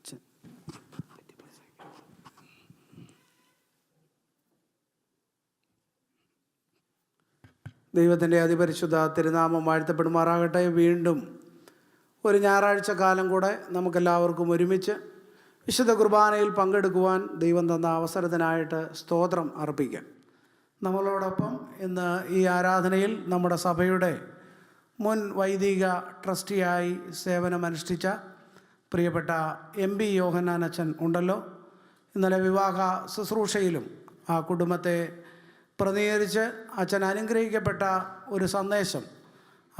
അച്ഛൻ ദൈവത്തിൻ്റെ അതിപരിശുദ്ധ തിരുനാമം വാഴ്ത്തപ്പെടുമാറാകട്ടെ. വീണ്ടും ഒരു ഞായറാഴ്ച കാലം കൂടെ നമുക്കെല്ലാവർക്കും ഒരുമിച്ച് വിശുദ്ധ കുർബാനയിൽ പങ്കെടുക്കുവാൻ ദൈവം തന്ന അവസരത്തിനായിട്ട് സ്തോത്രം അർപ്പിക്കാം. നമ്മളോടൊപ്പം ഇന്ന് ഈ ആരാധനയിൽ നമ്മുടെ സഭയുടെ മുൻ വൈദിക ട്രസ്റ്റിയായി സേവനമനുഷ്ഠിച്ച പ്രിയപ്പെട്ട എം പി യോഹന്നാൻ അച്ഛൻ ഉണ്ടല്ലോ. ഇന്നലെ വിവാഹ ശുശ്രൂഷയിലും ആ കുടുംബത്തെ പ്രതിനിധീകരിച്ച് അച്ഛൻ അനുഗ്രഹിക്കപ്പെട്ട ഒരു സന്ദേശം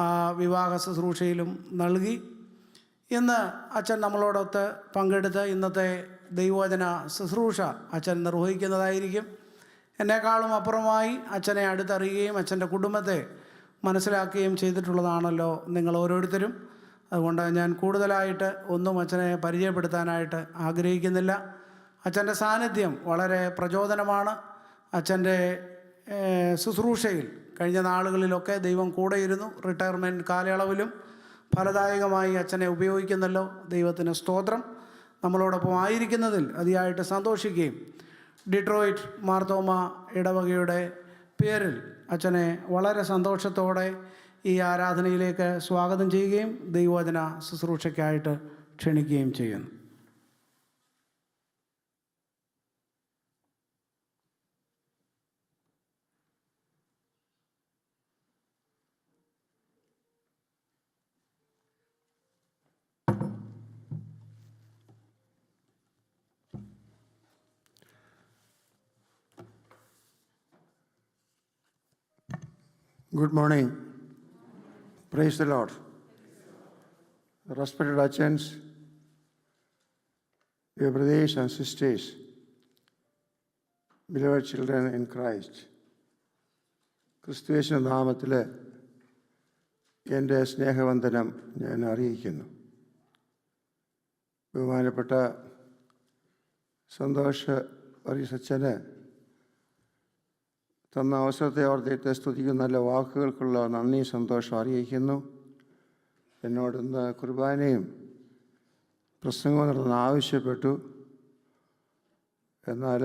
ആ വിവാഹ ശുശ്രൂഷയിലും നൽകി. ഇന്ന് അച്ഛൻ നമ്മളോടൊത്ത് പങ്കെടുത്ത് ഇന്നത്തെ ദൈവവചന ശുശ്രൂഷ അച്ഛൻ നിർവഹിക്കുന്നതായിരിക്കും. എന്നെക്കാളും അപ്പുറമായി അച്ഛനെ അടുത്തറിയുകയും അച്ഛൻ്റെ കുടുംബത്തെ മനസ്സിലാക്കുകയും ചെയ്തിട്ടുള്ളതാണല്ലോ നിങ്ങൾ ഓരോരുത്തരും. അതുകൊണ്ട് ഞാൻ കൂടുതലായിട്ട് ഒന്നും അച്ഛനെ പരിചയപ്പെടുത്താനായിട്ട് ആഗ്രഹിക്കുന്നില്ല. അച്ഛൻ്റെ സാന്നിധ്യം വളരെ പ്രചോദനമാണ്. അച്ഛൻ്റെ ശുശ്രൂഷയിൽ കഴിഞ്ഞ നാളുകളിലൊക്കെ ദൈവം കൂടെയിരുന്നു. റിട്ടയർമെൻറ്റ് കാലയളവിലും ഫലദായകമായി അച്ഛനെ ഉപയോഗിക്കുന്നല്ലോ. ദൈവത്തിന് സ്തോത്രം. നമ്മളോടൊപ്പം ആയിരിക്കുന്നതിൽ അതിയായിട്ട് സന്തോഷിക്കുകയും ഡിട്രോയിറ്റ് മാർത്തോമ ഇടവകയുടെ പേരിൽ അച്ഛനെ വളരെ സന്തോഷത്തോടെ ഈ ആരാധനയിലേക്ക് സ്വാഗതം ചെയ്യുകയും ദൈവവചന ശുശ്രൂഷയ്ക്കായിട്ട് ക്ഷണിക്കുകയും ചെയ്യുന്നു. Good morning. Praise the Lord. Respected Achans, dear brothers and sisters, beloved children in Christ, ക്രിസ്തുയേശുവിന്റെ നാമത്തിൽ എൻ്റെ സ്നേഹവന്ദനം ഞാൻ അറിയിക്കുന്നു. ബഹുമാനപ്പെട്ട സന്തോഷ് വർഗീസച്ചന് തന്ന അവസരത്തെ ഓർത്തിട്ട് സ്തുതിക്കുന്ന നല്ല വാക്കുകൾക്കുള്ള നന്ദി സന്തോഷം അറിയിക്കുന്നു. എന്നോടൊന്ന് കുർബാനയും പ്രസംഗവും നടത്താൻ ആവശ്യപ്പെട്ടു. എന്നാൽ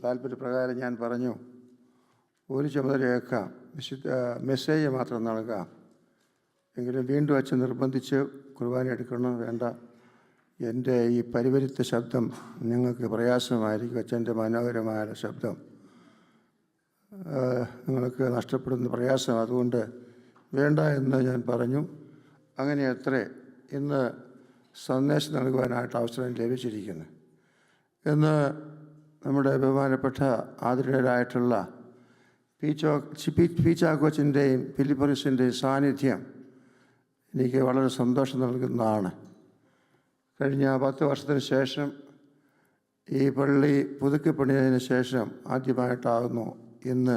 താല്പര്യപ്രകാരം ഞാൻ പറഞ്ഞു, ഒരു ചുമതലയേക്കാം, മെസ്സേജ് മാത്രം നൽകാം. എങ്കിലും വീണ്ടും അച്ഛൻ നിർബന്ധിച്ച് കുർബാന എടുക്കണം. വേണ്ട, എൻ്റെ ഈ പരിവരുത്ത ശബ്ദം നിങ്ങൾക്ക് പ്രയാസമായിരിക്കും. അച്ഛൻ്റെ മനോഹരമായ ശബ്ദം നിങ്ങൾക്ക് നഷ്ടപ്പെടുന്ന പ്രയാസം, അതുകൊണ്ട് വേണ്ട എന്ന് ഞാൻ പറഞ്ഞു. അങ്ങനെ അത്രേ ഇന്ന് സന്ദേശം നൽകുവാനായിട്ട് അവസരം ലഭിച്ചിരിക്കുന്നു. ഇന്ന് നമ്മുടെ ബഹുമാനപ്പെട്ട ആദരണീയരായിട്ടുള്ള പി ചാക്കോച്ചൻ്റെയും ഫിലിപ്പോസിൻ്റെയും സാന്നിധ്യം എനിക്ക് വളരെ സന്തോഷം നൽകുന്നതാണ്. കഴിഞ്ഞ 10 വർഷത്തിന് ശേഷം ഈ പള്ളി പുതുക്കിപ്പണിയതിന് ശേഷം ആദ്യമായിട്ടാകുന്നു ഇന്ന്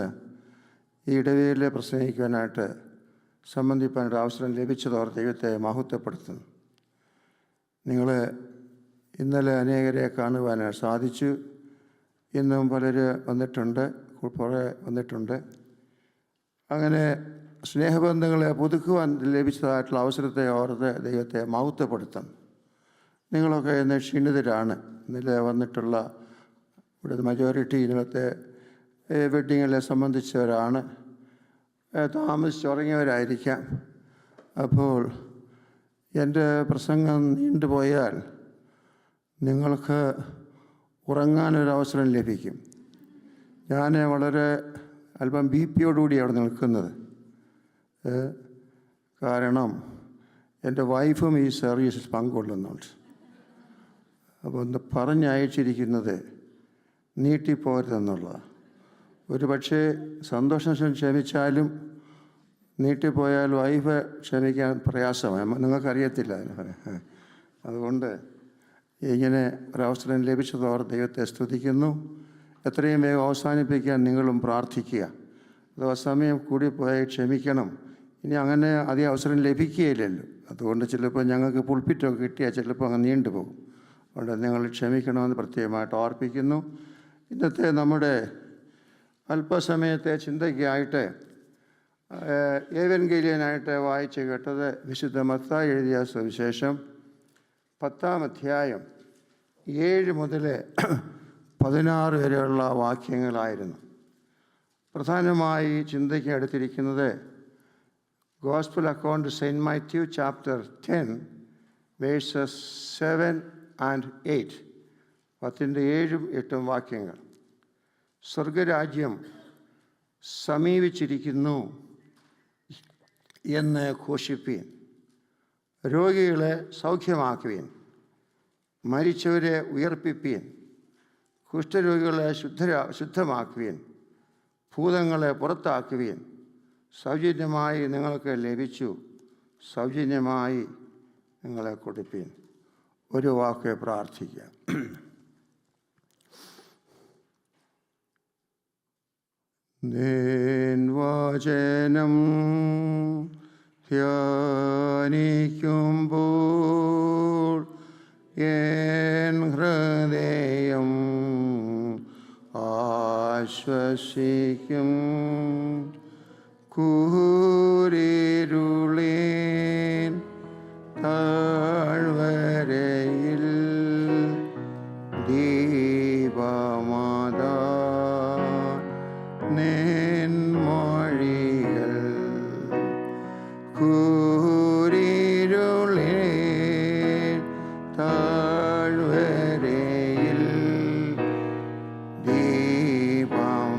ഈ ഇടവയിൽ പ്രസംഗിക്കുവാനായിട്ട് സംബന്ധിക്കാനൊരു അവസരം ലഭിച്ചതോർ ദൈവത്തെ മഹത്വപ്പെടുത്തുന്നു. നിങ്ങൾ ഇന്നലെ അനേകരെ കാണുവാനായിട്ട് സാധിച്ചു. ഇന്നും പലർ വന്നിട്ടുണ്ട്, കുറേ വന്നിട്ടുണ്ട്. അങ്ങനെ സ്നേഹബന്ധങ്ങളെ പുതുക്കുവാൻ ലഭിച്ചതായിട്ടുള്ള അവസരത്തെ ഓർത്ത് ദൈവത്തെ മഹത്വപ്പെടുത്തുന്നു. നിങ്ങളൊക്കെ ഇന്ന് ക്ഷീണിതരാണ്. ഇന്നലെ വന്നിട്ടുള്ള ഇവിടെ മജോറിറ്റി ഇന്നത്തെ വെഡ്ഡിങ്ങിനെ സംബന്ധിച്ചവരാണ്. താമസിച്ചുറങ്ങിയവരായിരിക്കാം. അപ്പോൾ എൻ്റെ പ്രസംഗം നീണ്ടുപോയാൽ നിങ്ങൾക്ക് ഉറങ്ങാനൊരവസരം ലഭിക്കും. ഞാൻ വളരെ അല്പം BP-യോടുകൂടി അവിടെ നിൽക്കുന്നത്. കാരണം എൻ്റെ വൈഫും ഈ സർവീസിൽ പങ്കൊള്ളുന്നുണ്ട്. അപ്പോൾ ഒന്ന് പറഞ്ഞയച്ചിരിക്കുന്നത് നീട്ടിപ്പോരുതെന്നുള്ളതാണ്. ഒരു പക്ഷേ സന്തോഷം ക്ഷമിച്ചാലും നീട്ടിപ്പോയാൽ വൈഫ് ക്ഷമിക്കാൻ പ്രയാസമാണ്. നിങ്ങൾക്കറിയത്തില്ല അതിന്. അതുകൊണ്ട് ഇങ്ങനെ ഒരവസരം ലഭിച്ചതോർ ദൈവത്തെ സ്തുതിക്കുന്നു. എത്രയും വേഗം അവസാനിപ്പിക്കാൻ നിങ്ങളും പ്രാർത്ഥിക്കുക. അഥവാ സമയം കൂടിപ്പോയി ക്ഷമിക്കണം. ഇനി അങ്ങനെ അധികം അവസരം ലഭിക്കുകയില്ലല്ലോ. അതുകൊണ്ട് ചിലപ്പോൾ ഞങ്ങൾക്ക് പുൾപ്പിറ്റൊക്കെ കിട്ടിയാൽ ചിലപ്പോൾ അങ്ങ് നീണ്ടുപോകും. അതുകൊണ്ട് നിങ്ങൾ ക്ഷമിക്കണമെന്ന് പ്രത്യേകമായിട്ട് ഓർപ്പിക്കുന്നു. ഇന്നത്തെ നമ്മുടെ അല്പസമയത്തെ ചിന്തയ്ക്കായിട്ട് ഏവൻഗേലിയനായിട്ട് വായിച്ച് കേട്ടത് വിശുദ്ധ മത്തായി എഴുതിയ സുവിശേഷം 10-ാം അധ്യായം 7 മുതൽ 16 വരെയുള്ള വാക്യങ്ങളായിരുന്നു. പ്രധാനമായി ചിന്തയ്ക്ക് എടുത്തിരിക്കുന്നത് gospel according to saint Matthew chapter 10 verses 7 and 8. 10-ന്റെ 7-ഉം 8-ഉം വാക്യങ്ങൾ. സ്വർഗരാജ്യം സമീപിച്ചിരിക്കുന്നു എന്ന് ഘോഷിപ്പീൻ, രോഗികളെ സൗഖ്യമാക്കുവീൻ, മരിച്ചവരെ ഉയർപ്പിപ്പീൻ, കുഷ്ഠരോഗികളെ ശുദ്ധമാക്കുവീൻ, ഭൂതങ്ങളെ പുറത്താക്കുവീൻ. സൗജന്യമായി നിങ്ങൾക്ക് ലഭിച്ചു, സൗജന്യമായി നിങ്ങളെ കൊടുപ്പീൻ. ഒരു വാക്ക് പ്രാർത്ഥിക്കാം. വചനം ധ്യാനിക്കുമ്പോൾ എൻ ഹൃദയം ആശ്വസിക്കും. കൂരിരുളേൻ താഴ്വരയിൽ ദീപമാതാ നെൻമൊഴികൾ. കൂരിരുളേൻ താഴ്വരയിൽ ദീപമാതാ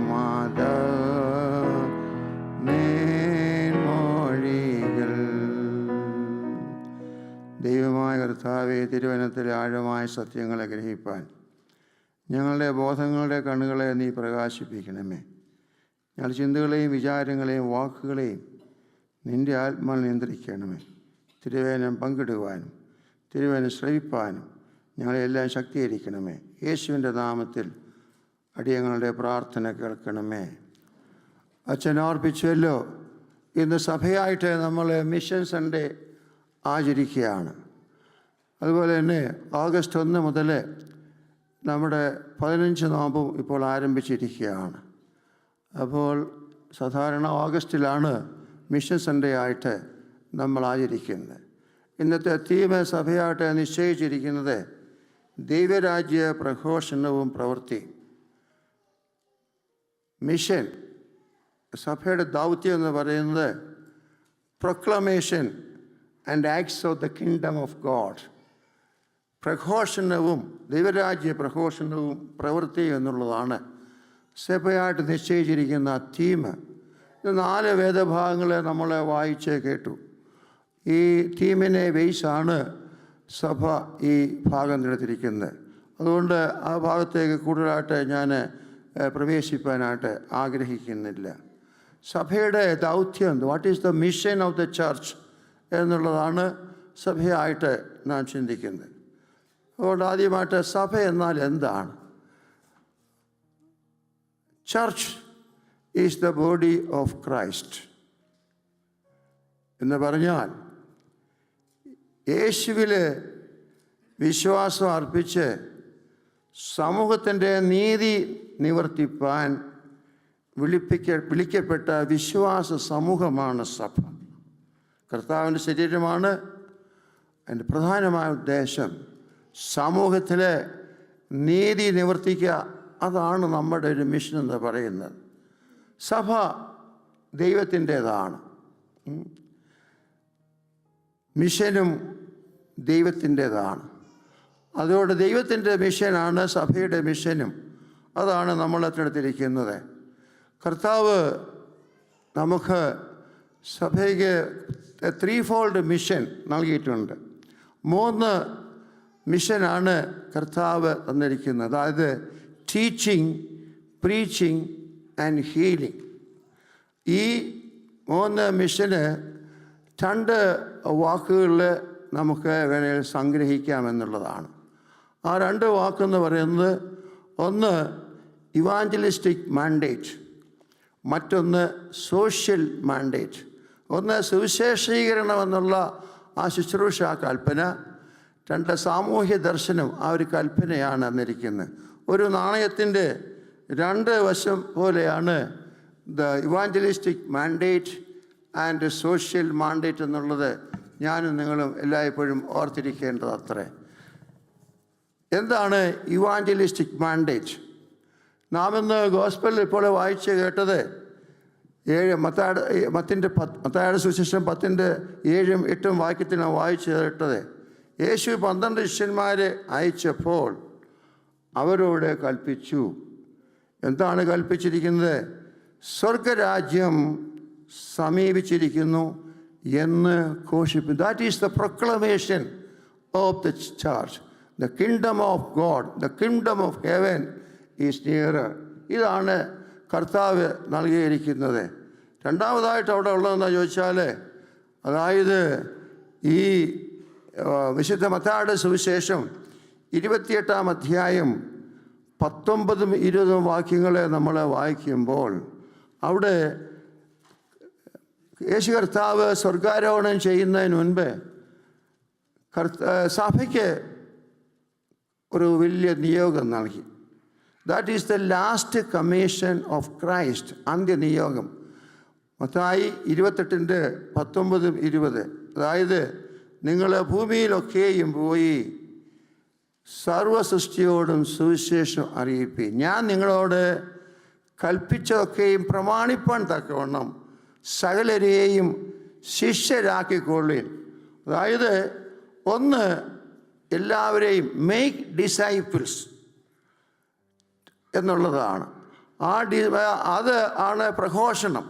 നെൻമൊഴികൾ. ദൈവമായ കർത്താവേ, തിരുവചനത്തിലെ ആഴമായ സത്യങ്ങളെ ഗ്രഹിപ്പാൻ ഞങ്ങളുടെ ബോധങ്ങളുടെ കണ്ണുകളെ നീ പ്രകാശിപ്പിക്കണമേ. ഞങ്ങളുടെ ചിന്തകളെയും വിചാരങ്ങളെയും വാക്കുകളെയും നിൻ്റെ ആത്മാവിൽ നിയന്ത്രിക്കണമേ. തിരുവചനം പങ്കിടുവാനും തിരുവചനം ശ്രവിപ്പാനും ഞങ്ങളെല്ലാം ശക്തീകരിക്കണമേ. യേശുവിൻ്റെ നാമത്തിൽ അടിയങ്ങളുടെ പ്രാർത്ഥന കേൾക്കണമേ. അച്ഛൻ ഓർപ്പിച്ചല്ലോ, ഇന്ന് സഭയായിട്ട് നമ്മൾ മിഷൻ സൺഡേ ആചരിക്കുകയാണ്. അതുപോലെ തന്നെ ഓഗസ്റ്റ് 1 മുതൽ നമ്മുടെ 15 നോമ്പും ഇപ്പോൾ ആരംഭിച്ചിരിക്കുകയാണ്. അപ്പോൾ സാധാരണ ഓഗസ്റ്റിലാണ് മിഷൻ സൺഡേ ആയിട്ട് നമ്മൾ ആചരിക്കുന്നത്. ഇന്നത്തെ തീം സഭയായിട്ട് നിശ്ചയിച്ചിരിക്കുന്നത് ദൈവരാജ്യ പ്രഘോഷണവും പ്രവൃത്തിയും. മിഷൻ സഭയുടെ ദൗത്യം എന്ന് പറയുന്നത് proclamation and acts of the kingdom of God. പ്രഘോഷണവും ദൈവരാജ്യ പ്രഘോഷണവും പ്രവൃത്തിയും എന്നുള്ളതാണ് സഭയായിട്ട് നിശ്ചയിച്ചിരിക്കുന്ന തീം. 4 വേദഭാഗങ്ങളെ നമ്മൾ വായിച്ച് കേട്ടു. ഈ തീമിനെ ബേസാണ് സഭ ഈ ഭാഗം എടുത്തിരിക്കുന്നത്. അതുകൊണ്ട് ആ ഭാഗത്തേക്ക് കൂടുതലായിട്ട് ഞാൻ പ്രവേശിപ്പാനായിട്ട് ആഗ്രഹിക്കുന്നില്ല. സഭയുടെ ദൗത്യം, what is the mission of the church എന്നുള്ളതാണ് സഭയായിട്ട് നാം ചിന്തിക്കുന്നത്. അതുകൊണ്ട് ആദ്യമായിട്ട് സഭ എന്നാൽ എന്താണ്? Church is the body of Christ എന്ന് പറഞ്ഞാൽ യേശുവിൽ വിശ്വാസം അർപ്പിച്ച് സമൂഹത്തിൻ്റെ നീതി നിവർത്തിപ്പാൻ വിളിക്കപ്പെട്ട വിശ്വാസ സമൂഹമാണ് സഭ. കർത്താവിൻ്റെ ശരീരമാണ്. അതിൻ്റെ പ്രധാനമായ ഉദ്ദേശം സമൂഹത്തിലെ നീതി നിവർത്തിക്കുക. അതാണ് നമ്മുടെ ഒരു മിഷൻ എന്ന് പറയുന്നത്. സഭ ദൈവത്തിൻ്റേതാണ്, മിഷനും ദൈവത്തിൻ്റേതാണ്. അതുകൊണ്ട് ദൈവത്തിൻ്റെ മിഷനാണ് സഭയുടെ മിഷനും. അതാണ് നമ്മൾ ഏറ്റെടുത്തിരിക്കുന്നത്. കർത്താവ് നമുക്ക് സഭയ്ക്ക് 3-fold മിഷൻ നൽകിയിട്ടുണ്ട്. 3 മിഷനാണ് കർത്താവ് തന്നിരിക്കുന്നത്. അതായത് ടീച്ചിങ്, പ്രീച്ചിങ് ആൻഡ് ഹീലിംഗ്. ഈ 3 മിഷന് 2 വാക്കുകളിൽ നമുക്ക് വേണേൽ സംഗ്രഹിക്കാമെന്നുള്ളതാണ്. ആ 2 വാക്കെന്ന് പറയുന്നത്, ഒന്ന് ഇവാഞ്ചലിസ്റ്റിക് മാൻഡേറ്റ്, മറ്റൊന്ന് സോഷ്യൽ മാൻഡേറ്റ്. ഒന്ന് സുവിശേഷീകരണം എന്നുള്ള ആ ശുശ്രൂഷ കൽപ്പന, 2 സാമൂഹ്യ ദർശനം. ആ ഒരു കൽപ്പനയാണ് തന്നിരിക്കുന്നത്. ഒരു നാണയത്തിൻ്റെ 2 വശം പോലെയാണ് the evangelistic mandate and social mandate എന്നുള്ളത് ഞാനും നിങ്ങളും എല്ലായ്പ്പോഴും ഓർത്തിരിക്കേണ്ടത് അത്രേ. എന്താണ് ഇവാഞ്ചലിസ്റ്റിക് മാൻഡേറ്റ്? നാം ഇന്ന് ഗോസ്പലിൽ ഇപ്പോൾ വായിച്ച് കേട്ടത് മത്തായിയുടെ സുവിശേഷം 10:7-8 വാക്യത്തിൽ നാം വായിച്ച് കേട്ടത്, യേശു 12 ശിഷ്യന്മാരെ അയച്ചപ്പോൾ അവരോട് കൽപ്പിച്ചു. എന്താണ് കൽപ്പിച്ചിരിക്കുന്നത്? സ്വർഗരാജ്യം സമീപിച്ചിരിക്കുന്നു എന്ന് ഘോഷിപ്പിച്ചു. That is the proclamation of the church. The kingdom of God, the kingdom of heaven is nearer. ഇതാണ് കർത്താവ് നൽകിയിരിക്കുന്നത്. രണ്ടാമതായിട്ട് അവിടെ ഉള്ളതെന്ന് ചോദിച്ചാൽ, അതായത് ഈ വിശുദ്ധ മത്തായിയുടെ സുവിശേഷം 28-ാം അധ്യായം 19-20 വാക്യങ്ങളെ നമ്മൾ വായിക്കുമ്പോൾ അവിടെ യേശു കർത്താവ് സ്വർഗാരോഹണം ചെയ്യുന്നതിന് മുൻപ് സഭയ്ക്ക് ഒരു വലിയ നിയോഗം നൽകി. That is the last commission of Christ, അന്ത്യനിയോഗം. മത്തായി 28:19-20, അതായത് നിങ്ങൾ ഭൂമിയിലൊക്കെയും പോയി സർവസൃഷ്ടിയോടും സുവിശേഷം അറിയിപ്പീൻ. ഞാൻ നിങ്ങളോട് കൽപ്പിച്ചതൊക്കെയും പ്രമാണിപ്പാൻ തക്കവണ്ണം സകലരെയും ശിഷ്യരാക്കിക്കൊള്ളുവിൻ. അതായത് ഒന്ന്, എല്ലാവരെയും മേക്ക് ഡിസൈപ്പിൾസ് എന്നുള്ളതാണ്. അത് ആണ് പ്രഘോഷണം.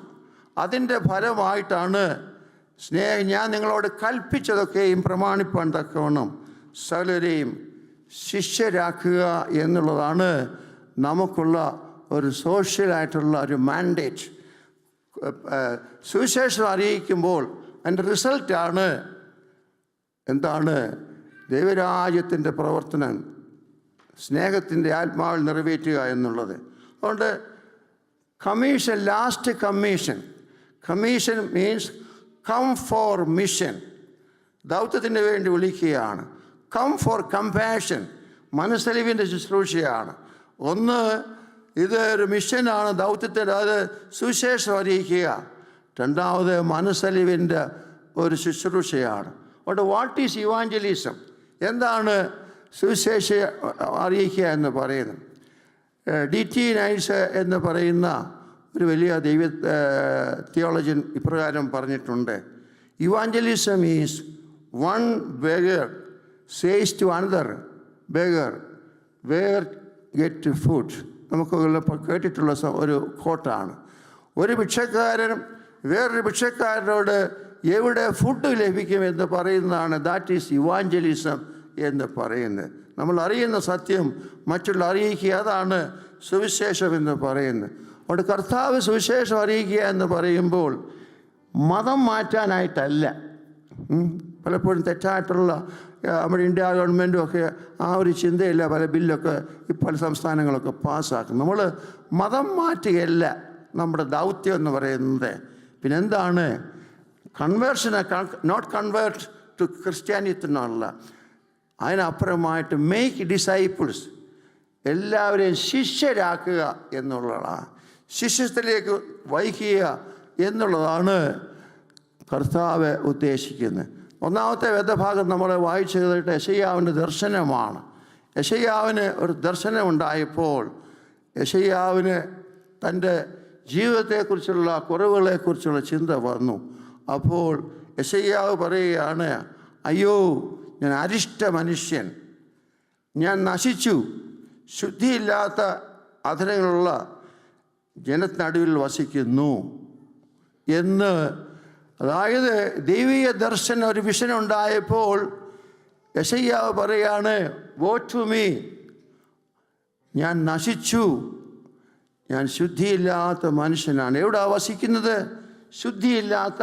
അതിൻ്റെ ഫലമായിട്ടാണ് ഞാൻ നിങ്ങളോട് കൽപ്പിച്ചതൊക്കെയും പ്രമാണിപ്പാൻ തക്കവണ്ണം സകലരെയും ശിഷ്യരാക്കുക എന്നുള്ളതാണ് നമുക്കുള്ള ഒരു സോഷ്യലായിട്ടുള്ള ഒരു മാൻഡേറ്റ്. സുവിശേഷം അറിയിക്കുമ്പോൾ അതിൻ്റെ റിസൾട്ടാണ് എന്താണ്? ദൈവരാജ്യത്തിൻ്റെ പ്രവർത്തനം സ്നേഹത്തിൻ്റെ ആത്മാവിൽ നിറവേറ്റുക എന്നുള്ളത്. അതുകൊണ്ട് commission, last commission. Commission means come for mission, ദൗത്യത്തിന് വേണ്ടി വിളിക്കുകയാണ്. കം ഫോർ കമ്പാഷൻ, മനസ്സലിവിൻ്റെ ശുശ്രൂഷയാണ്. ഒന്ന്, ഇത് ഒരു മിഷനാണ്, ദൗത്യത്തിൻ്റെ, അത് സുവിശേഷം അറിയിക്കുക. രണ്ടാമത് മനസ്സലിവിൻ്റെ ഒരു ശുശ്രൂഷയാണ്. അതുകൊണ്ട് വാട്ട് ഈസ് ഇവാഞ്ചലിസം? എന്താണ് സുവിശേഷം അറിയിക്കുക എന്ന് പറയുന്നത്? D.T. നൈൽസ് എന്ന് പറയുന്ന ഒരു വലിയ തിയോളജൻ ഇപ്രകാരം പറഞ്ഞിട്ടുണ്ട്, evangelism is one beggar says to another beggar where get food. നമുക്ക് കേട്ടിട്ടുള്ള ഒരു കോട്ടാണ്. ഒരു ഭിക്ഷക്കാരൻ വേറൊരു ഭിക്ഷക്കാരനോട് എവിടെ ഫുഡ് ലഭിക്കുമെന്ന് പറയുന്നതാണ് ദാറ്റ് ഈസ് ഇവാഞ്ചലിസം എന്ന് പറയുന്നത്. നമ്മൾ അറിയുന്ന സത്യം മറ്റുള്ള അറിയിക്കുക, അതാണ് സുവിശേഷം എന്ന് പറയുന്നത്. അതുകൊണ്ട് കർത്താവ് സുവിശേഷം അറിയിക്കുക എന്ന് പറയുമ്പോൾ മതം മാറ്റാനായിട്ടല്ല. പലപ്പോഴും തെറ്റായിട്ടുള്ള നമ്മുടെ ഇന്ത്യ ഗവൺമെൻറ്റും ഒക്കെ ആ ഒരു ചിന്തയില്ല, പല ബില്ലൊക്കെ പല സംസ്ഥാനങ്ങളൊക്കെ പാസ്സാക്കും. നമ്മൾ മതം മാറ്റുകയല്ല നമ്മുടെ ദൗത്യം എന്ന് പറയുന്നത്. പിന്നെന്താണ്? കൺവേർഷനെ, നോട്ട് കൺവേർട്ട് ടു ക്രിസ്ത്യാനിറ്റി എന്നുള്ള, അതിനപ്പുറമായിട്ട് മേക്ക് ഡിസൈപ്പിൾസ്, എല്ലാവരെയും ശിഷ്യരാക്കുക എന്നുള്ളതാണ്. ശിഷ്യത്തിലേക്ക് വഹിക്കുക എന്നുള്ളതാണ് കർത്താവ് ഉദ്ദേശിക്കുന്നത്. ഒന്നാമത്തെ വേദഭാഗം നമ്മൾ വായിച്ചു കേട്ടിട്ട് യെശയ്യാവിൻ്റെ ദർശനമാണ്. യെശയ്യാവിന് ഒരു ദർശനമുണ്ടായപ്പോൾ യെശയ്യാവിന് തൻ്റെ ജീവിതത്തെക്കുറിച്ചുള്ള കുറവുകളെക്കുറിച്ചുള്ള ചിന്ത വന്നു. അപ്പോൾ യെശയ്യാവ് പറയുകയാണ്, അയ്യോ ഞാൻ അരിഷ്ട മനുഷ്യൻ, ഞാൻ നശിച്ചു, ശുദ്ധിയില്ലാത്ത അധരങ്ങളുള്ള ജനത്തിനടുവിൽ വസിക്കുന്നു എന്ന്. അതായത് ദൈവീയ ദർശനം, ഒരു വിഷൻ ഉണ്ടായപ്പോൾ യെശയ്യാവ് പറയാണ്, വോ ടു മീ, ഞാൻ നശിച്ചു, ഞാൻ ശുദ്ധിയില്ലാത്ത മനുഷ്യനാണ്. എവിടെ വസിക്കുന്നത്? ശുദ്ധിയില്ലാത്ത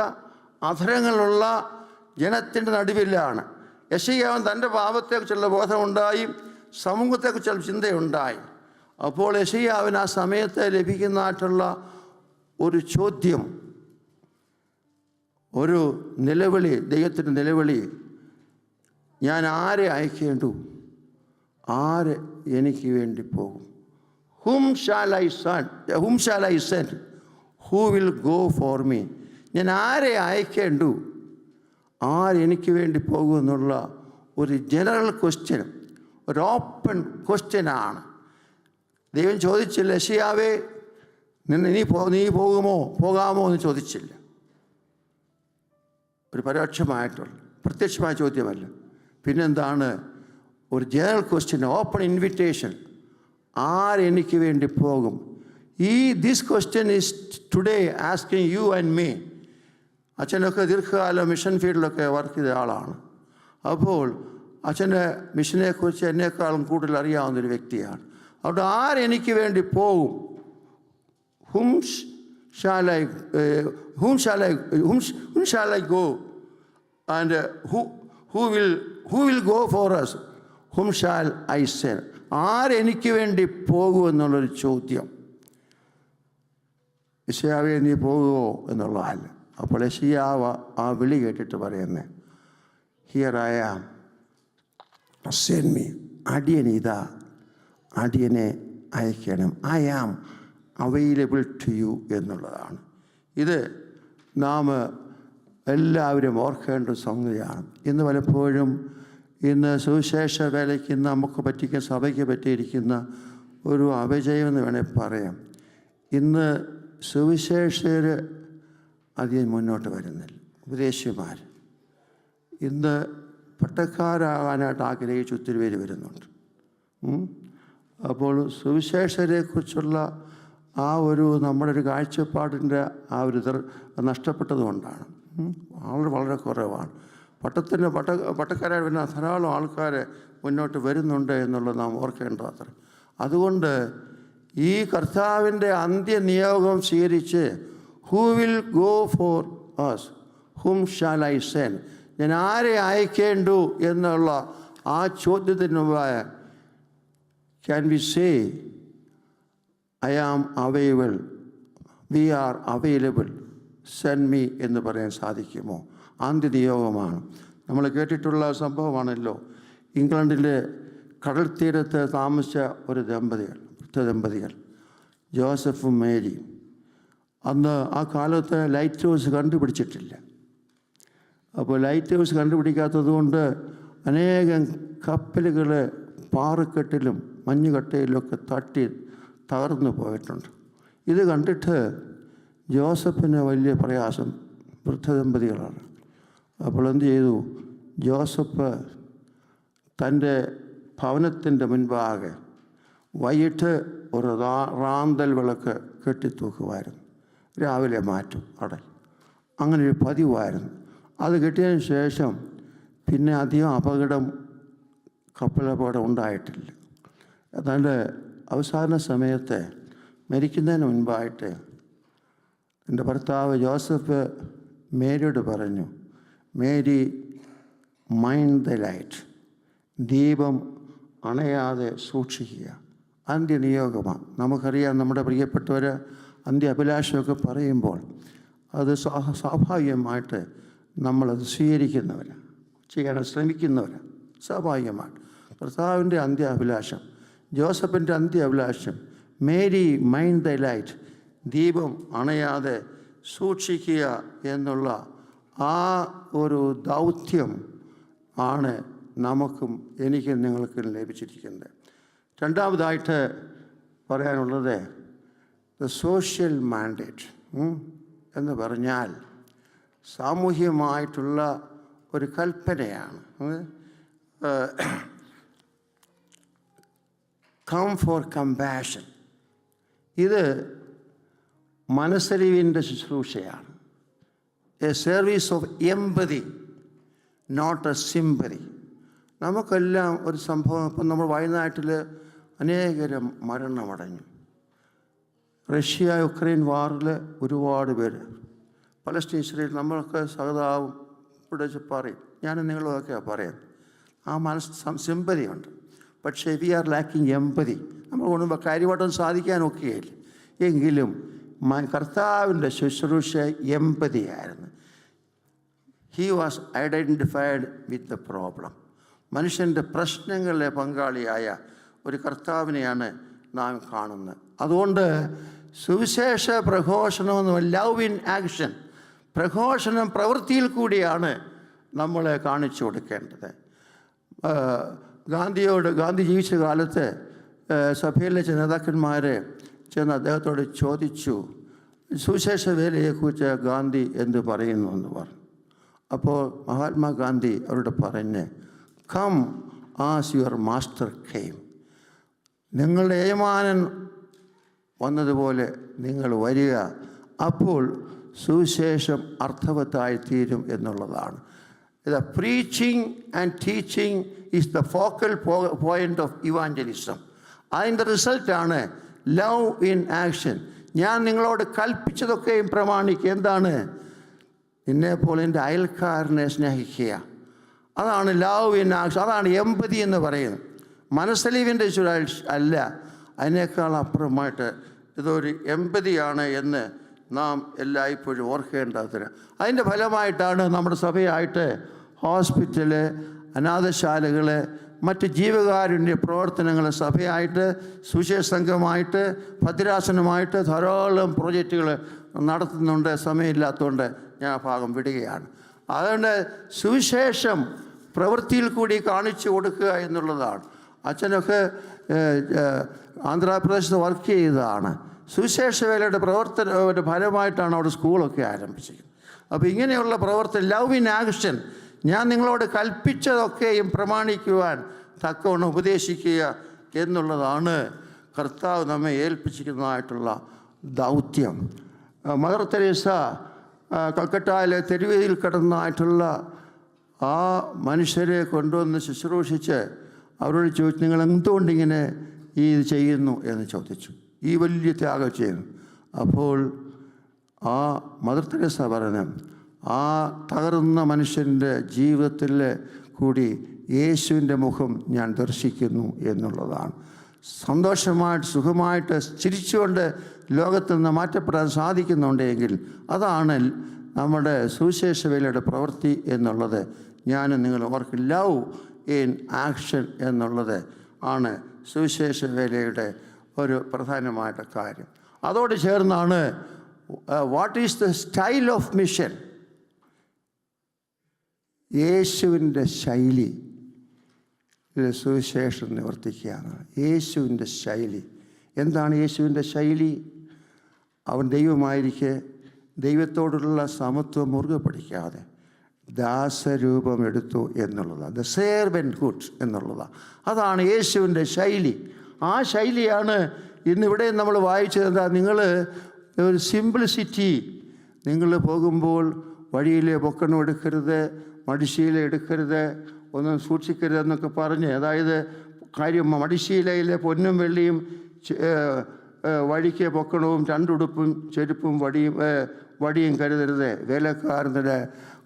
അധരങ്ങളുള്ള ജനത്തിൻ്റെ നടുവിലാണ്. യെശയ്യാവൻ തൻ്റെ പാപത്തെക്കുറിച്ചുള്ള ബോധമുണ്ടായി, സമൂഹത്തെക്കുറിച്ചുള്ള ചിന്തയുണ്ടായി. അപ്പോൾ യെശയ്യാവിന് ആ സമയത്ത് ലഭിക്കുന്നതായിട്ടുള്ള ഒരു ചോദ്യം, ഒരു നിലവിളി, ദൈവത്തിൻ്റെ നിലവിളി, ഞാൻ ആരെ അയക്കേണ്ടു? ആര് എനിക്ക് വേണ്ടി പോകും? Whom shall I send? Who will go for me? ഞാൻ ആരെ അയക്കേണ്ടു? ആരെനിക്ക് വേണ്ടി പോകുമെന്നുള്ള ഒരു ജനറൽ ക്വസ്റ്റ്യൻ, ഒരു ഓപ്പൺ ക്വസ്റ്റ്യനാണ്. ദൈവം ചോദിച്ചില്ല, യെശയ്യാവേ നീ പോകാമോ എന്ന് ചോദിച്ചില്ല. ഒരു പരോക്ഷമായിട്ടുള്ള പ്രത്യക്ഷമായ ചോദ്യമല്ല. പിന്നെന്താണ്? ഒരു ജനറൽ ക്വസ്റ്റ്യൻ, ഓപ്പൺ ഇൻവിറ്റേഷൻ. ആരെനിക്ക് വേണ്ടി പോകും? This question is today asking you and me. അച്ഛനൊക്കെ ദീർഘകാലം മിഷൻ ഫീൽഡിലൊക്കെ വർക്ക് ചെയ്ത ആളാണ്. അപ്പോൾ അച്ഛൻ്റെ മിഷനെക്കുറിച്ച് എന്നെക്കാളും കൂടുതൽ അറിയാവുന്നൊരു വ്യക്തിയാണ്. അതുകൊണ്ട് ആരെനിക്ക് വേണ്ടി പോകും? whom shall I go? And who will go for us? Whom shall I send? ആരെനിക്ക് വേണ്ടി പോകുമെന്നുള്ളൊരു ചോദ്യം. യെശയ്യാവേ നീ പോകുമോ എന്നുള്ളതല്ല. അപ്പോൾ യെശയ്യാവ് ആ വിളി കേട്ടിട്ട് പറയുന്നത്, here I am, send me. അടിയനിതാ, അടിയനെ അയക്കണം. I am available to you എന്നുള്ളതാണ്. ഇത് നാം എല്ലാവരും ഓർക്കേണ്ട സംഗതിയാണ്. ഇന്ന് പലപ്പോഴും സുവിശേഷ വേലയ്ക്ക് നമുക്ക് പറ്റിക്കുന്ന, സഭയ്ക്ക് പറ്റിയിരിക്കുന്ന ഒരു അപജയം എന്ന് വേണേൽ പറയാം. ഇന്ന് സുവിശേഷകർ അധികം മുന്നോട്ട് വരുന്നില്ല. ഉപദേശിമാർ ഇന്ന് പട്ടക്കാരാകാനായിട്ട് ആഗ്രഹിച്ച് ഒത്തിരി പേര് വരുന്നുണ്ട്. അപ്പോൾ സുവിശേഷരെക്കുറിച്ചുള്ള നമ്മുടെ ഒരു കാഴ്ചപ്പാടിൻ്റെ നഷ്ടപ്പെട്ടതുകൊണ്ടാണ്. ആൾ വളരെ കുറവാണ്. പട്ടക്കാരായി വരുന്ന ധാരാളം ആൾക്കാർ മുന്നോട്ട് വരുന്നുണ്ട് എന്നുള്ളത് നാം ഓർക്കേണ്ടത്. അതുകൊണ്ട് ഈ കർത്താവിൻ്റെ അന്ത്യനിയോഗം സ്വീകരിച്ച് who will go for us, whom shall I send? ഞാൻ ആരെ അയക്കേണ്ടു എന്നുള്ള ആ ചോദ്യത്തിന് മുമ്പായ can we say I am available, we are available, send me എന്ന് പറയാൻ സാധിക്കുമോ? അന്ത്യനിയോഗമാണ്. നമ്മൾ കേട്ടിട്ടുള്ള സംഭവമാണല്ലോ. ഇംഗ്ലണ്ടിലെ കടൽ തീരത്ത് താമസിച്ച ഒരു ദമ്പതികൾ ജോസഫും മേരിയും. അന്ന് ആ കാലത്ത് ലൈറ്റ് ഹൗസ് കണ്ടുപിടിച്ചിട്ടില്ല. അപ്പോൾ ലൈറ്റ് ഹൗസ് കണ്ടുപിടിക്കാത്തത് കൊണ്ട് അനേകം കപ്പലുകൾ പാറക്കെട്ടിലും മഞ്ഞുകട്ടയിലൊക്കെ തകർന്നു പോയിട്ടുണ്ട്. ഇത് കണ്ടിട്ട് ജോസഫിന് വലിയ പ്രയാസം. വൃദ്ധദമ്പതികളാണ്. അപ്പോൾ എന്ത് ചെയ്തു? ജോസഫ് തൻ്റെ ഭവനത്തിൻ്റെ മുൻപാകെ വൈകിട്ട് ഒരു റാന്തൽ വിളക്ക് കെട്ടിത്തൂക്കുമായിരുന്നു. രാവിലെ മാറ്റും അവിടെ. അങ്ങനൊരു പതിവായിരുന്നു. അത് കിട്ടിയതിന് ശേഷം പിന്നെ അധികം കപ്പലപകടം ഉണ്ടായിട്ടില്ല. ഏതാണ്ട് അവസാന സമയത്ത് മരിക്കുന്നതിന് മുൻപായിട്ട് എൻ്റെ ഭർത്താവ് ജോസഫ് മേരിയോട് പറഞ്ഞു, മേരി, മൈൻഡ് ദ ലൈറ്റ്, ദീപം അണയാതെ സൂക്ഷിക്കുക. അന്ത്യനിയോഗമാണ്. നമുക്കറിയാം, നമ്മുടെ പ്രിയപ്പെട്ടവർ അന്ത്യ അഭിലാഷമൊക്കെ പറയുമ്പോൾ അത് സ്വാഭാവികമായിട്ട് നമ്മളത് സ്വീകരിക്കുന്നവരാണ്, ചെയ്യാൻ ശ്രമിക്കുന്നവരാണ്. സ്വാഭാവികമാണ്. കർത്താവിൻ്റെ അന്ത്യ അഭിലാഷം, ജോസഫിൻ്റെ അന്ത്യ അഭിലാഷം, മേരി മൈൻഡ് ദ ലൈറ്റ്, ദീപം അണയാതെ സൂക്ഷിക്കുക എന്നുള്ള ആ ഒരു ദൗത്യം ആണ് നമുക്കും എനിക്കും നിങ്ങൾക്കും ലഭിച്ചിരിക്കുന്നത്. രണ്ടാമതായിട്ട് പറയാനുള്ളത് ദ സോഷ്യൽ മാൻഡേറ്റ് എന്ന് പറഞ്ഞാൽ സാമൂഹികമായിട്ടുള്ള ഒരു കൽപ്പനയാണ്. Come for compassion. ഇത് മനസ്സലിവിൻ്റെ ശുശ്രൂഷയാണ്. A service of empathy, not a sympathy. നമുക്കെല്ലാം ഒരു സംഭവം, ഇപ്പം നമ്മൾ വയനാട്ടിൽ അനേകരും മരണമടഞ്ഞു. റഷ്യ യുക്രൈൻ വാറിൽ ഒരുപാട് പേര്, പലസ്തീൻ ഇസ്രായേൽ, നമ്മളൊക്കെ സഹതാവും ഇവിടെ പറയും, ഞാനും നിങ്ങളുമൊക്കെ പറയാം. ആ സിമ്പതിയുണ്ട്. പക്ഷേ വി ആർ ലാക്കിങ് എമ്പതി. നമ്മൾ കൊണ്ടുമ്പോൾ കാര്യമായിട്ടൊന്നും സാധിക്കാനൊക്കെയില്ല. എങ്കിലും കർത്താവിൻ്റെ ശുശ്രൂഷ എമ്പതിയായിരുന്നു. He was identified with the problem. മനുഷ്യൻ്റെ പ്രശ്നങ്ങളിലെ പങ്കാളിയായ ഒരു കർത്താവിനെയാണ് നാം കാണുന്നത്. അതുകൊണ്ട് സുവിശേഷ പ്രഘോഷണം എന്ന് ലവ് ഇൻ ആക്ഷൻ, പ്രഘോഷണം പ്രവൃത്തിയിൽ കൂടിയാണ് നമ്മൾ കാണിച്ചു കൊടുക്കേണ്ടത്. ഗാന്ധി ജീവിച്ച കാലത്ത് സഭയിലെ ചില നേതാക്കന്മാർ ചെന്ന് അദ്ദേഹത്തോട് ചോദിച്ചു, സുവിശേഷ വേലയെക്കുറിച്ച് ഗാന്ധി എന്ത് പറയുന്നു എന്ന് പറഞ്ഞു. അപ്പോൾ മഹാത്മാഗാന്ധി അവരോട് പറഞ്ഞ്, come as your master came, നിങ്ങളുടെ യജമാനൻ വന്നതുപോലെ നിങ്ങൾ വരിക, അപ്പോൾ സുവിശേഷം അർത്ഥവത്തായി തീരും എന്നുള്ളതാണ്. The preaching and teaching is the focal point of evangelism. അതിൻ്റെ റിസൾട്ടാണ് ലവ് ഇൻ ആക്ഷൻ. ഞാൻ നിങ്ങളോട് കൽപ്പിച്ചതൊക്കെയും പ്രമാണിക്കുക. എന്താണ്? നിന്നെപ്പോലെ എൻ്റെ അയൽക്കാരനെ സ്നേഹിക്കുക. അതാണ് ലവ് ഇൻ ആക്ഷൻ. അതാണ് എമ്പതി എന്ന് പറയുന്നത്. മനസ്സലിവിൻ്റെ അല്ല, അതിനേക്കാൾ അപ്പുറമായിട്ട് ഇതൊരു എമ്പതിയാണ് എന്ന് നാം എല്ലായ്പ്പോഴും ഓർക്കേണ്ടതിന്. അതിൻ്റെ ഫലമായിട്ടാണ് നമ്മുടെ സഭയായിട്ട് ഹോസ്പിറ്റല്, അനാഥശാലകൾ, മറ്റ് ജീവകാരുണ്യ പ്രവർത്തനങ്ങൾ, സഭയായിട്ട്, സുവിശേഷ സംഘമായിട്ട്, ഭദ്രാസനമായിട്ട് ധാരാളം പ്രോജക്റ്റുകൾ നടത്തുന്നുണ്ട്. സമയമില്ലാത്തതുകൊണ്ട് ഞാൻ ആ ഭാഗം വിടുകയാണ്. അതുകൊണ്ട് സുവിശേഷം പ്രവൃത്തിയിൽ കൂടി കാണിച്ചു കൊടുക്കുക എന്നുള്ളതാണ്. അച്ഛനൊക്കെ ആന്ധ്രാപ്രദേശത്ത് വർക്ക് ചെയ്തതാണ്. സുവിശേഷ വേലയുടെ പ്രവർത്തനയുടെ ഫലമായിട്ടാണ് അവിടെ സ്കൂളൊക്കെ ആരംഭിച്ചത്. അപ്പോൾ ഇങ്ങനെയുള്ള പ്രവർത്തനം, ലവ് ഇൻ ആക്ഷൻ, ഞാൻ നിങ്ങളോട് കൽപ്പിച്ചതൊക്കെയും പ്രമാണിക്കുവാൻ തക്കവണ്ണം ഉപദേശിക്കുക എന്നുള്ളതാണ് കർത്താവ് നമ്മെ ഏൽപ്പിച്ചിരിക്കുന്നതായിട്ടുള്ള ദൗത്യം. മദർ തെരേസ കൽക്കട്ടയിലെ തെരുവയിൽ കിടന്നതായിട്ടുള്ള ആ മനുഷ്യരെ കൊണ്ടുവന്ന് ശുശ്രൂഷിച്ച് അവരോട് ചോദിച്ചു, നിങ്ങൾ എന്തുകൊണ്ടിങ്ങനെ ഇത് ചെയ്യുന്നു എന്ന് ചോദിച്ചു. ഈ വലിയ ത്യാഗം ചെയ്യുന്നു. അപ്പോൾ ആ മദർ തെരേസ പറഞ്ഞു, ആ തകർന്ന മനുഷ്യൻ്റെ ജീവിതത്തിൽ കൂടി യേശുവിൻ്റെ മുഖം ഞാൻ ദർശിക്കുന്നു എന്നുള്ളതാണ്. സന്തോഷമായിട്ട് സുഖമായിട്ട് ചിരിച്ചുകൊണ്ട് ലോകത്തിൽ നിന്ന് മാറ്റപ്പെടാൻ സാധിക്കുന്നുണ്ടെങ്കിൽ അതാണ് നമ്മുടെ സുവിശേഷ വേലയുടെ പ്രവൃത്തി എന്നുള്ളത്. ഞാൻ നിങ്ങൾ ഓർക്കും, ലവ് ഇൻ ആക്ഷൻ എന്നുള്ളത് ആണ് സുവിശേഷ വേലയുടെ ഒരു പ്രധാനമായിട്ട് കാര്യം. അതോട് ചേർന്നാണ് what is the style of mission. യേശുവിൻ്റെ ശൈലി സുവിശേഷം നിവർത്തിക്കുകയാണ്. യേശുവിൻ്റെ ശൈലി എന്താണ്? യേശുവിൻ്റെ ശൈലി, അവൻ ദൈവമായിരിക്കെ ദൈവത്തോടുള്ള സമത്വം മുറുകെ പിടിക്കാതെ ദാസരൂപം എടുത്തു എന്നുള്ളതാണ്. ദ സെർവൻറ്റ് ഹുഡ് എന്നുള്ളതാണ്. അതാണ് യേശുവിൻ്റെ ശൈലി. ആ ശൈലിയാണ് ഇന്നിവിടെ നമ്മൾ വായിച്ചത്. നിങ്ങൾ ഒരു സിംപ്ലിസിറ്റി, നിങ്ങൾ പോകുമ്പോൾ വഴിയിലെ പൊക്കണം എടുക്കരുത്, മടിശീല എടുക്കരുത്, ഒന്നും സൂക്ഷിക്കരുതെന്നൊക്കെ പറഞ്ഞ്, അതായത് കാര്യം മടിശീലയിലെ പൊന്നും വെള്ളിയും വഴിക്ക് പൊക്കണവും രണ്ടുടുപ്പും ചെരുപ്പും വടിയും കരുതരുത്, വേലക്കാരൻ്റെ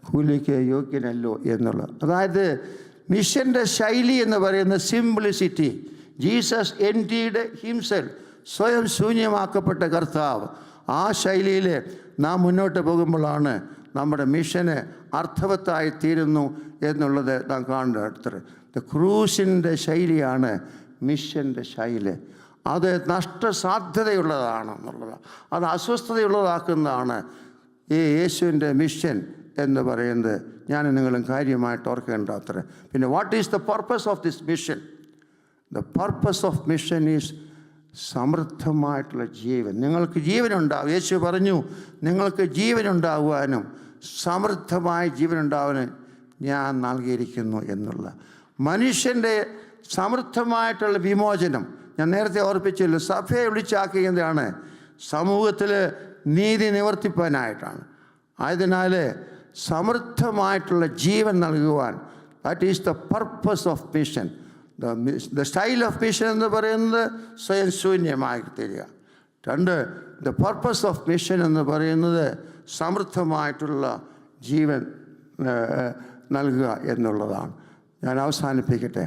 കൂലിക്ക് യോഗ്യനല്ലോ എന്നുള്ളത്. അതായത് മിഷൻ്റെ ശൈലി എന്ന് പറയുന്ന സിംപ്ലിസിറ്റി. ജീസസ് എംപ്റ്റീഡ് ഹിംസെൽഫ്, സ്വയം ശൂന്യമാക്കപ്പെട്ട കർത്താവ്. ആ ശൈലിയിൽ നാം മുന്നോട്ട് പോകുമ്പോഴാണ് നമ്മുടെ മിഷന് അർത്ഥവത്തായി തീരുന്നു എന്നുള്ളത് നാം കാണുന്നത്. ക്രൂസിൻ്റെ ശൈലിയാണ് മിഷൻ്റെ ശൈലി. അത് നഷ്ടസാധ്യതയുള്ളതാണെന്നുള്ളത്, അത് അസ്വസ്ഥതയുള്ളതാക്കുന്നതാണ് ഈ യേശുവിൻ്റെ മിഷൻ എന്ന് പറയുന്നത്. ഞാൻ നിങ്ങളും കാര്യമായിട്ട് ഓർക്കേണ്ട അത്ര. പിന്നെ what is the purpose of this mission? The purpose of mission is സമൃദ്ധമായിട്ടുള്ള ജീവൻ. നിങ്ങൾക്ക് ജീവനുണ്ടാവും. യേശു പറഞ്ഞു, നിങ്ങൾക്ക് ജീവനുണ്ടാകുവാനും സമൃദ്ധമായ ജീവനുണ്ടാവാനും ഞാൻ നൽകിയിരിക്കുന്നു എന്നുള്ള മനുഷ്യൻ്റെ സമൃദ്ധമായിട്ടുള്ള വിമോചനം. ഞാൻ നേരത്തെ ഓർപ്പിച്ചല്ലോ, സഭയെ വിളിച്ചാക്കിയതാണ് സമൂഹത്തിൽ നീതി നിവർത്തിപ്പാനായിട്ടാണ്. ആയതിനാൽ സമൃദ്ധമായിട്ടുള്ള ജീവൻ നൽകുവാൻ, that is the purpose of mission. The style of mission എന്ന് പറയുന്നത് സ്വയം ശൂന്യമായി തീരുക. രണ്ട്, ദ പർപ്പസ് ഓഫ് മിഷൻ എന്ന് പറയുന്നത് സമൃദ്ധമായിട്ടുള്ള ജീവൻ നൽകുക എന്നുള്ളതാണ്. ഞാൻ അവസാനിപ്പിക്കട്ടെ.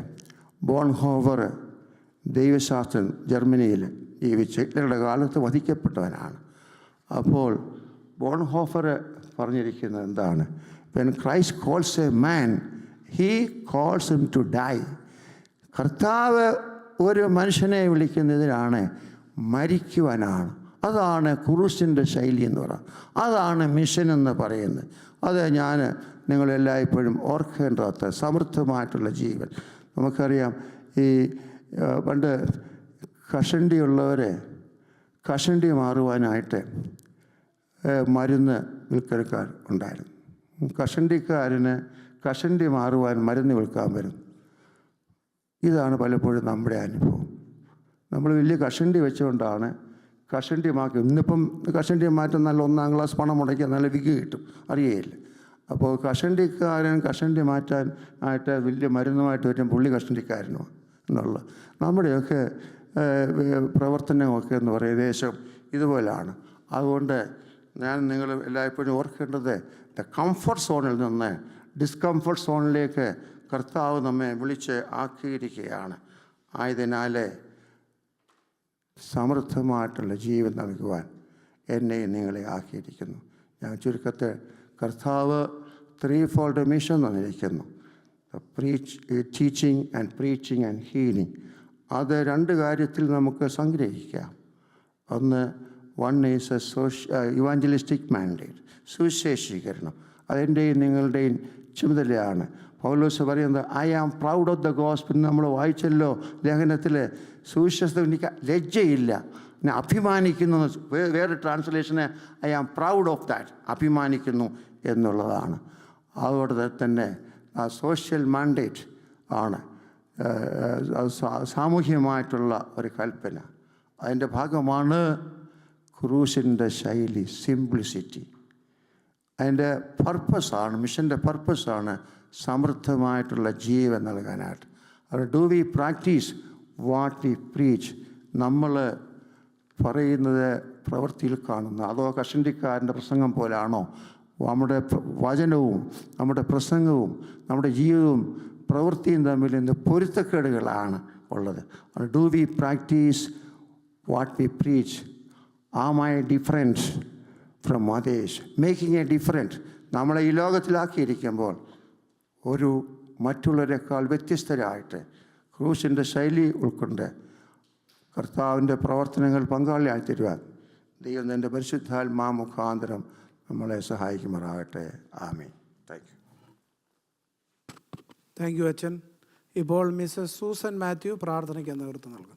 ബോൺഹോവർ ദൈവശാസ്ത്രൻ ജർമ്മനിയിൽ ജീവിച്ച് ഹിറ്റ്ലറുടെ കാലത്ത് വധിക്കപ്പെട്ടവനാണ്. അപ്പോൾ ബോൺഹോഫർ പറഞ്ഞിരിക്കുന്നത് എന്താണ്? When Christ calls a man, he calls him to die. കർത്താവ് ഒരു മനുഷ്യനെ വിളിക്കുന്നതിനാണ് മരിക്കുവാനാണ്. അതാണ് ക്രൂസിൻ്റെ ശൈലി എന്ന് പറയുന്നത്. അതാണ് മിഷൻ എന്ന് പറയുന്നത്. അത് ഞാൻ നിങ്ങളെല്ലായ്പ്പോഴും ഓർക്കേണ്ടത്. സമൃദ്ധമായിട്ടുള്ള ജീവൻ. നമുക്കറിയാം ഈ പണ്ട് കഷണ്ടിയുള്ളവരെ കഷണ്ടി മാറുവാനായിട്ട് മരുന്ന് വിൽക്കൽക്കാർ ഉണ്ടായിരുന്നു. കഷണ്ടിക്കാരന് കഷണ്ടി മാറുവാൻ മരുന്ന് വിൽക്കാൻ വരും. ഇതാണ് പലപ്പോഴും നമ്മുടെ അനുഭവം. നമ്മൾ വലിയ കഷണ്ടി വെച്ചുകൊണ്ടാണ് കഷണ്ടി മാറ്റി. ഇന്നിപ്പം കഷണ്ടി മാറ്റം നല്ല 1-ാം ക്ലാസ് പണം മുടക്കിയാൽ നല്ല വിഗ് കിട്ടും, അറിയേയില്ല. അപ്പോൾ കഷണ്ടിക്കാരൻ കഷണ്ടി മാറ്റാൻ ആയിട്ട് വലിയ മരുന്നുമായിട്ട് വരും, പുള്ളി കഷണ്ടിക്കാരനോ എന്നുള്ളത്. നമ്മുടെയൊക്കെ പ്രവർത്തനമൊക്കെ എന്ന് പറയുന്ന ഏകദേശം ഇതുപോലാണ്. അതുകൊണ്ട് ഞാൻ നിങ്ങൾ എല്ലായ്പ്പോഴും ഓർക്കേണ്ടത്, കംഫർട്ട് സോണിൽ നിന്ന് ഡിസ്കംഫർട്ട് സോണിലേക്ക് കർത്താവ് നമ്മെ വിളിച്ച് ആക്കിയിരിക്കുകയാണ്. ആയതിനാൽ സമൃദ്ധമായിട്ടുള്ള ജീവൻ നൽകുവാൻ എന്നെയും നിങ്ങളെ ആക്കിയിരിക്കുന്നു. ഞാൻ ചുരുക്കത്തിൽ കർത്താവ് 3-fold മിഷൻ തന്നിരിക്കുന്നു. Teaching and preaching and healing. അത് 2 കാര്യത്തിൽ നമുക്ക് സംഗ്രഹിക്കാം. ഒന്ന്, ഈസ് ഇവാഞ്ചലിസ്റ്റിക് മാൻഡേറ്റ്, സുവിശേഷീകരണം. അതെൻ്റെയും നിങ്ങളുടെയും ചുമതലയാണ്. പൗലോസ് പറയുന്നത് I am proud of the gospel. നമ്മൾ വായിച്ചല്ലോ ലേഖനത്തിൽ, സുവിശേഷത്തിൽ എനിക്ക് ലജ്ജയില്ല, ഞാൻ അഭിമാനിക്കുന്നു. വേറെ ട്രാൻസ്ലേഷന് I am proud of that, അഭിമാനിക്കുന്നു എന്നുള്ളതാണ്. അതുകൊണ്ട് തന്നെ ആ സോഷ്യൽ മാൻഡേറ്റ് ആണ്, സാമൂഹ്യമായിട്ടുള്ള ഒരു കൽപ്പന. അതിൻ്റെ ഭാഗമാണ് ക്രൂസിൻ്റെ ശൈലി, സിംപ്ലിസിറ്റി. അതിൻ്റെ പർപ്പസാണ്, മിഷൻ്റെ പർപ്പസാണ് സമൃദ്ധമായിട്ടുള്ള ജീവൻ നൽകാനായിട്ട്. അത് do we practice what we preach. നമ്മൾ പറയുന്നത് പ്രവൃത്തിയിൽ കാണുന്ന, അതോ കഷണ്ടിക്കാരൻ്റെ പ്രസംഗം പോലാണോ? നമ്മുടെ വചനവും നമ്മുടെ പ്രസംഗവും നമ്മുടെ ജീവിതവും പ്രവൃത്തിയും തമ്മിൽ ഇന്ന് പൊരുത്തക്കേടുകളാണ് ഉള്ളത്. Do we practice what we preach? Am I different from others? Making a different. നമ്മളെ ഈ ലോകത്തിലാക്കിയിരിക്കുമ്പോൾ ഒരു മറ്റുള്ളവരെക്കാൾ വ്യത്യസ്തരായിട്ട് ക്രൂസിൻ്റെ ശൈലി ഉൾക്കൊണ്ട് കർത്താവിൻ്റെ പ്രവർത്തനങ്ങൾ പങ്കാളിയായി തരുവാൻ ദൈവം തൻ്റെ പരിശുദ്ധാത്മാ മുഖാന്തരം നമ്മളെ സഹായിക്കുമാറാകട്ടെ. ആമീൻ. താങ്ക് യു അച്ഛൻ. ഇപ്പോൾ മിസ്സസ് സൂസൻ മാത്യു പ്രാർത്ഥനയ്ക്ക് നേതൃത്വം നൽകും.